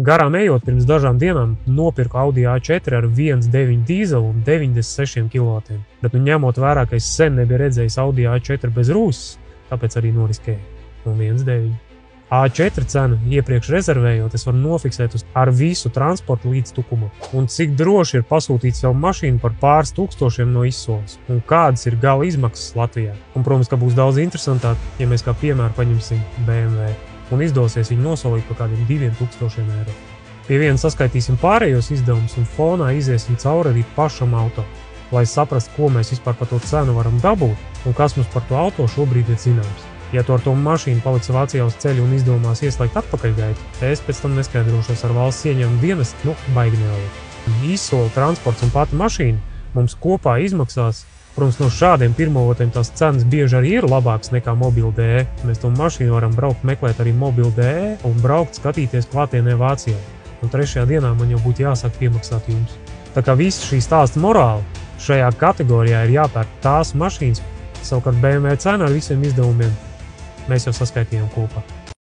Garām ejot, pirms dažām dienām nopirku Audi A4 ar 1.9 dīzelu un 96 kW. Bet ņemot vērā, ka es sen nebiju redzējis Audi A4 bez rūsas, tāpēc arī noriskēju. Un 1.9. A4 cenu iepriekš rezervējot, es varu nofiksēt ar visu transportu līdz tukumam. Un cik droši ir pasūtīts vēl mašīnu par pāris tūkstošiem no izsoles. Un kādas ir gala izmaksas Latvijā. Un, protams, ka būs daudz interesantāk, ja mēs kā piemēru paņemsim BMW. Un izdosies viņu nosolīt par kādiem 2000 eiro. Pie viena saskaitīsim pārējos izdevumus un fonā iziesim cauri arī pašam auto, lai saprastu, ko mēs vispār par to cenu varam dabūt un kas mums par to auto šobrīd ir zināms. Ja tu ar to mašīnu paliksi Vācijā uz ceļu un izdomās ieslēgt atpakaļgaitu, es pēc tam neskaidrošos ar valsts ieņēmumu dienestu, baigi nevēliet. Izsole, transports un pati mašīna mums kopā izmaksās. Protams, no šādiem pirmavotiem tās cenas bieži arī ir labākas nekā Mobile.de. Mēs to mašīnu varam braukt meklēt arī Mobile.de un braukt skatīties klātienē Vācijā. Un 3. dienā man jau būtu jāsāk piemaksāt jums. Tā kā visa šī stāsta morāla šajā kategorijā ir jāpērk tās mašīnas, savukārt BMW cena ar visiem izdevumiem mēs jau saskaitījām kopā.